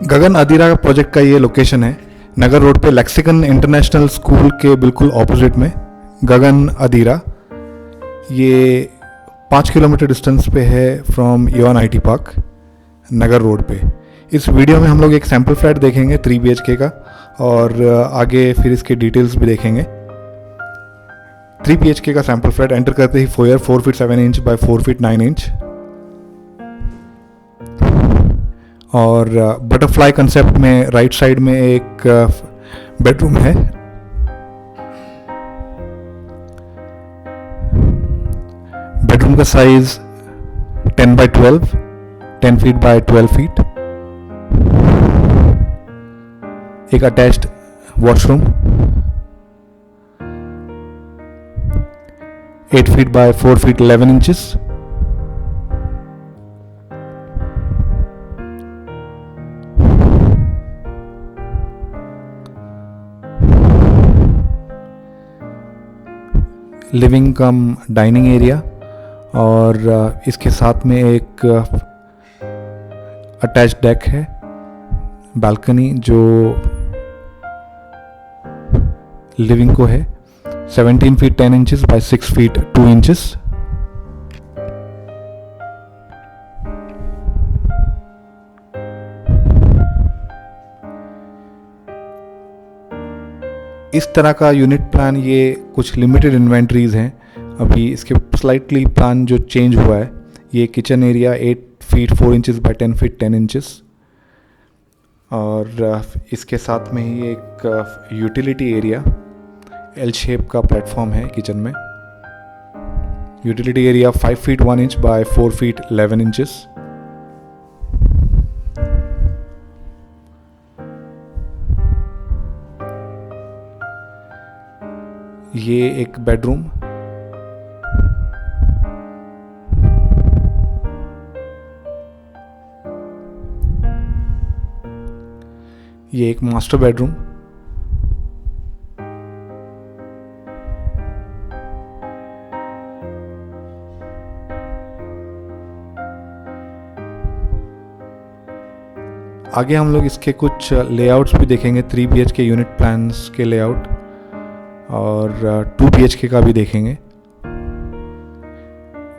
गगन अधीरा project का ये location है नगर रोड पे लेक्सिकन इंटरनेशनल स्कूल के बिल्कुल ऑपोजिट में गगन अधीरा। ये 5 किलोमीटर डिस्टेंस पे है from even IT park Nagar road पे। इस वीडियो में हम लोग एक सैम्पल फ्लैट देखेंगे 3 BHK का और आगे फिर इसके डिटेल्स भी देखेंगे। 3 BHK का सैम्पल फ्लैट एंटर करते ही foyer 4 feet 7 inch by 4 feet 9 inch और बटरफ्लाई कंसेप्ट में राइट साइड में एक बेडरूम है। बेडरूम का size 10 by 12, 10 feet by 12 feet. एक attached washroom 8 feet by 4 feet 11 inches. Living cum dining area और इसके साथ में एक अटैच्ड डेक है, बालकनी जो लिविंग को है 17 feet 10 inches by 6 feet 2 inches. इस तरह का यूनिट प्लान ये कुछ लिमिटेड इन्वेंट्रीज हैं अभी। इसके स्लाइटली प्लान जो चेंज हुआ है, ये kitchen area 8 feet 4 inches bye 10 feet 10 inches और इसके साथ में ही एक यूटिलिटी एरिया L शेप का प्लेटफॉर्म है किचन में। Utility area 5 feet 1 inch by 4 feet 11 inches. ये एक बेडरूम, ये एक मास्टर बेडरूम, आगे हम लोग इसके कुछ लेआउट्स भी देखेंगे। 3 BHK यूनिट प्लान्स के लेआउट और 2 BHK का भी देखेंगे।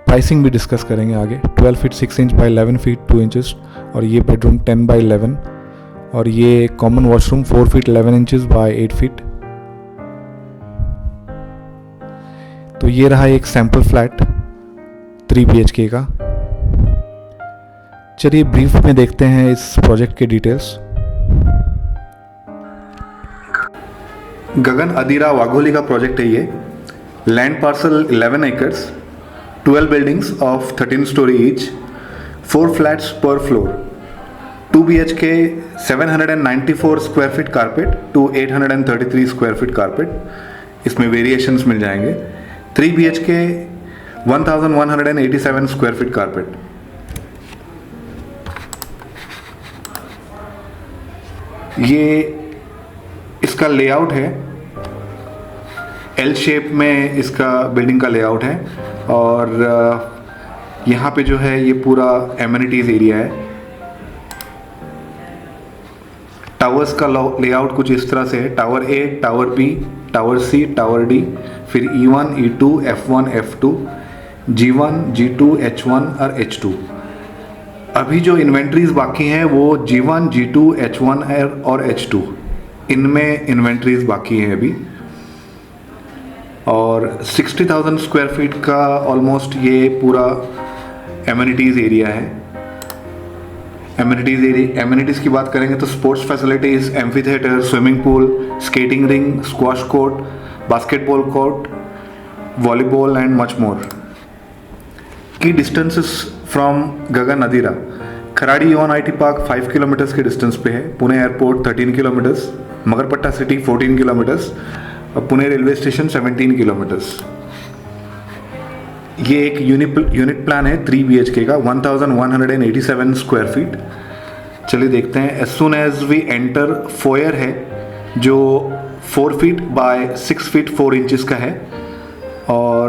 प्राइसिंग भी डिस्कस करेंगे आगे। 12 feet 6 inch bye 11 feet 2 inches और ये बेडरूम 10 बाय 11 और ये common washroom 4 feet 11 inches bye 8 feet. तो ये रहा एक सैम्पल फ्लैट 3 BHK का। चलिए ब्रीफ में देखते हैं इस प्रोजेक्ट के डिटेल्स। गगन अधीरा वाघोली का प्रोजेक्ट है ये। Land parcel 11 acres, 12 buildings of 13 storey each, 4 flats per floor, 2 BHK 794 square feet carpet to 833 square feet carpet, इसमें वेरिएशंस मिल जाएंगे। 3 BHK 1187 स्क्वायर फीट कारपेट। ये इसका लेआउट है, L शेप में इसका बिल्डिंग का लेआउट है और यहाँ पे जो है ये पूरा एमिनिटीज एरिया है। टावर्स का लेआउट कुछ इस तरह से है। Tower A, tower B, tower C, tower D, फिर E1, E2, F1, F2, G1, G2, H1 और H2। अभी जो इन्वेंट्रीज बाकी हैं वो G1, G2, H1 और H2, इनमें इन्वेंट्रीज बाकी है अभी। और 60,000 स्क्वायर फीट का ऑलमोस्ट ये पूरा एमिनिटीज़ एरिया है। एमिनिटीज़ की बात करेंगे तो sports facilities, amphitheatre, swimming pool, skating ring, squash court, basketball court, volleyball and much more. की distances from Gagan Adhira, Kharadi even IT park 5 kilometres के डिस्टेंस पे है। Pune airport 13 kilometres, Magarpatta city 14 kilometres और पुणे रेलवे स्टेशन 17 किलोमीटर्स। ये एक यूनिट प्लान है 3 BHK का 1187 square feet. चलिए देखते हैं। As soon as we enter, foyer है जो 4 फीट बाय 6 फीट 4 इंचेस का है और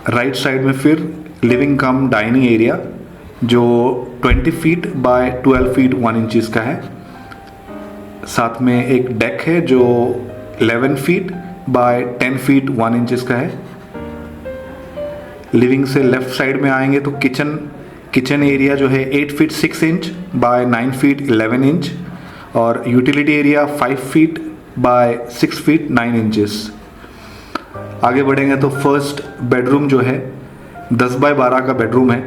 राइट साइड में फिर लिविंग कम डाइनिंग एरिया जो 20 फीट बाय 12 फीट 1 इंचज़ का है। साथ में एक डेक है जो 11 फीट बाय 10 फीट 1 इंचज़ का है। लिविंग से लेफ्ट साइड में आएंगे तो किचन एरिया जो है 8 feet 6 inch by 9 feet 11 inch, और utility area 5 feet by 6 feet 9 inches. आगे बढ़ेंगे तो फर्स्ट बेडरूम जो है 10 बाय 12 का बेडरूम है,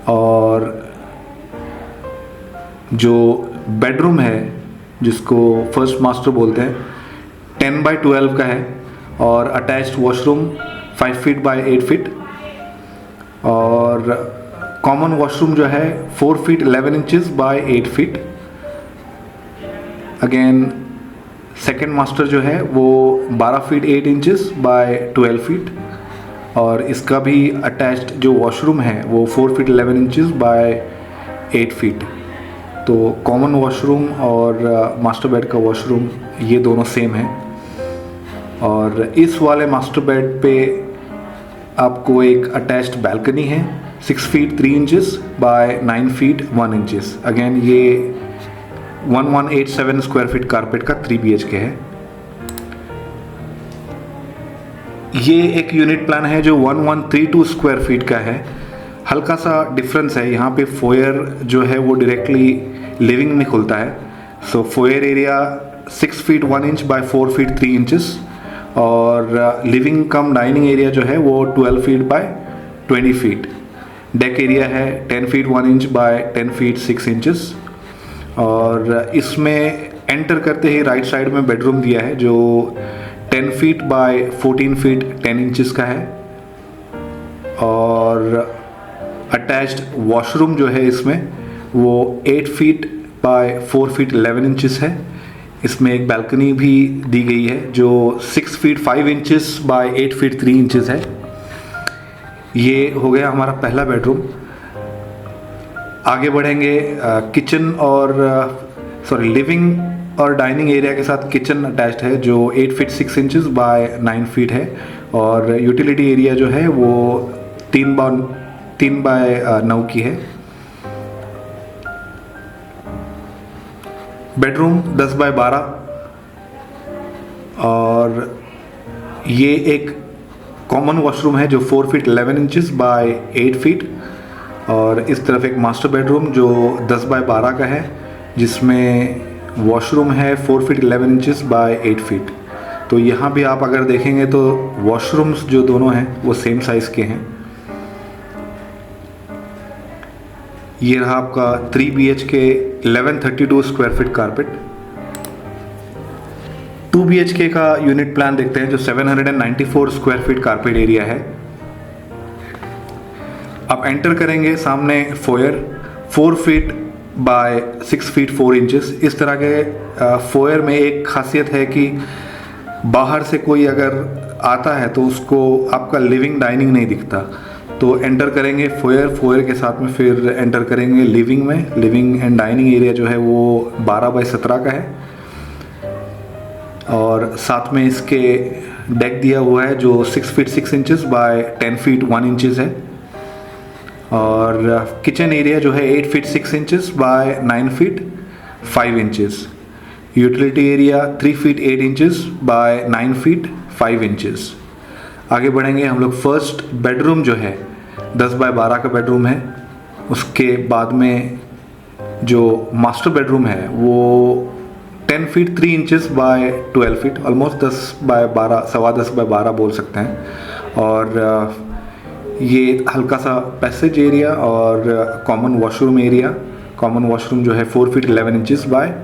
और जो बेडरूम है जिसको फर्स्ट मास्टर बोलते हैं 10 बाय 12 का है, और attached washroom 5 feet bye 8 feet, और कॉमन वॉशरूम जो है 4 feet 11 inches bye 8 feet. Again second master जो है वो 12 फीट 8 इंचेस बाय 12 फीट, और इसका भी अटैच्ड जो वॉशरूम है वो 4 फीट 11 इंचेस बाय 8 फीट। तो कॉमन वॉशरूम और मास्टर बेड का वॉशरूम ये दोनों सेम है। और इस वाले मास्टर बेड पे आपको एक अटैच्ड बैल्कनी है 6 feet 3 inches bye 9 feet 1 inches. Again ये 1187 स्क्वायर फीट कारपेट का 3 BHK है। ये एक यूनिट प्लान है जो 1132 स्क्वायर फीट का है। हल्का सा डिफरेंस है, यहाँ पे फोयर जो है वो डायरेक्टली लिविंग में खुलता है। So foyer area 6 feet 1 inch by 4 feet 3 inches, और लिविंग कम डाइनिंग एरिया जो है वो 12 feet by 20 feet. Deck area है 10 feet 1 inch by 10 feet 6 inches, और इसमें एंटर करते ही राइट साइड में बेडरूम दिया है जो 10 फीट बाय 14 फीट 10 इंचेस का है, और अटैच्ड वॉशरूम जो है इसमें वो 8 फीट बाय 4 फीट 11 इंचेस है। इसमें एक बैल्कनी भी दी गई है जो 6 feet 5 inches bye 8 feet 3 inches है। ये हो गया हमारा पहला बेडरूम। आगे बढ़ेंगे किचन और लिविंग और डाइनिंग एरिया के साथ किचन अटैच्ड है जो 8 फीट 6 इंचेस बाय 9 फीट है, और यूटिलिटी एरिया जो है वो 3 बाय 9 की है। बेडरूम 10 बाय 12, और ये एक कॉमन वॉशरूम है जो 4 फीट 11 इंचेस बाय 8 फीट, और इस तरफ एक मास्टर बेडरूम जो 10 बाय 12 का है जिसमें वॉशरूम है 4 फीट 11 इंचेस बाय 8 फीट। तो यहाँ भी आप अगर देखेंगे तो वॉशरूम्स जो दोनों हैं वो सेम साइज़ के हैं। ये रहा आपका 3 BHK 1132 square feet carpet. 2 BHK का यूनिट प्लान देखते हैं जो 794 स्क्वायर फीट कारपेट एरिया है। आप एंटर करेंगे, सामने foyer 4 feet by 6 feet 4 inches. इस तरह के फोयर में एक खासियत है कि बाहर से कोई अगर आता है तो उसको आपका लिविंग डाइनिंग नहीं दिखता। तो एंटर करेंगे फोयर के साथ में फिर एंटर करेंगे लिविंग में। लिविंग एंड डाइनिंग एरिया जो है वो 12 बाय 17 का है, और साथ में इसके डेक दिया हुआ है जो 6 feet 6 inches bye 10 feet 1 inches है, और किचन एरिया जो है 8 feet 6 inches bye 9 feet 5 inches. Utility area 3 feet 8 inches bye 9 feet 5 inches. आगे बढ़ेंगे हम लोग। फर्स्ट बेडरूम जो है 10 बाय 12 का बेडरूम है। उसके बाद में जो मास्टर बेडरूम है वो 10 feet 3 inches by 12 feet, almost 10 by 12, सवा 10 बाय 12 बोल सकते हैं। और ये हल्का सा पैसेज एरिया और common washroom area. Common washroom जो है 4 फीट 11 इंचेस बाय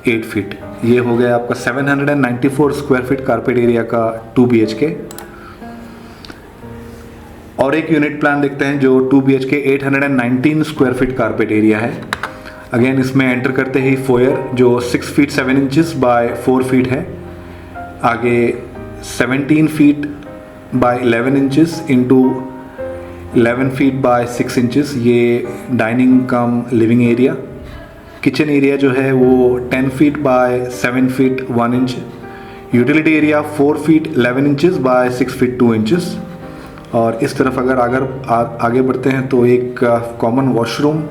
8 फीट। ये हो गया आपका 794 स्क्वायर फीट कारपेट एरिया का 2 BHK। और एक यूनिट प्लान देखते हैं जो 2 BHK 819 square feet carpet area है। अगेन इसमें एंटर करते ही फोयर जो 6 फीट 7 इंचेस बाय 4 फीट है। आगे 17 feet by 11 inches into 11 feet by 6 inches, ये डाइनिंग कम लिविंग एरिया। किचन एरिया जो है वो 10 feet bye 7 feet 1 inch. Utility area 4 feet 11 inches by 6 feet 2 inches, और इस तरफ अगर आगे बढ़ते हैं तो एक कॉमन वॉशरूम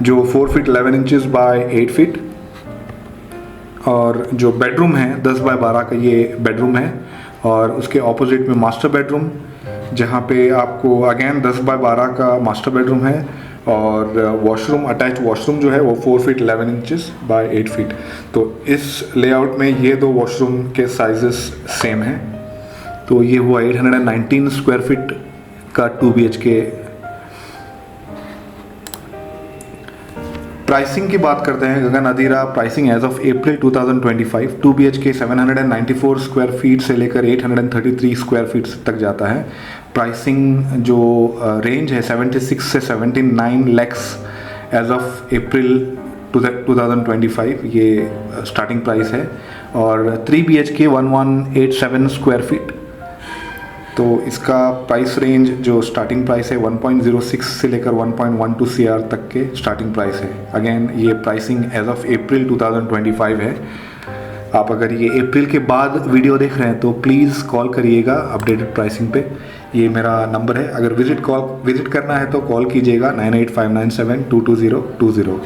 जो 4 फीट 11 इंचेस बाय 8 फीट, और जो बेडरूम है 10 बाय 12 का ये बेडरूम है, और उसके ऑपोजिट में मास्टर बेडरूम जहाँ पे आपको अगेन 10 बाय 12 का मास्टर बेडरूम है, और वॉशरूम अटैच वॉशरूम जो है वो 4 फीट 11 इंचेस बाय 8 फीट। तो इस लेआउट में ये दो वॉशरूम के साइजेस सेम हैं। तो ये हुआ 819 स्क्वायर फीट का 2 BHK। प्राइसिंग की बात करते हैं Gagan Adhira. Pricing as of April 2025 2 BHK 794 square feet से लेकर 833 स्क्वायर फीट तक जाता है। प्राइसिंग जो रेंज है 76 से 79 लैक्स एज ऑफ अप्रैल 2025 ये स्टार्टिंग प्राइस है, और 3 BHK 1187 स्क्वायर फीट। तो इसका प्राइस रेंज जो स्टार्टिंग प्राइस है 1.06 से लेकर 1.12 CR तक के स्टार्टिंग प्राइस है। अगेन ये प्राइसिंग एज ऑफ अप्रैल 2025 है। आप अगर ये अप्रैल के बाद वीडियो देख रहे हैं तो प्लीज़ कॉल करिएगा अपडेटेड प्राइसिंग पे। ये मेरा नंबर है, अगर विजिट करना है तो कॉल कीजिएगा 9859722020।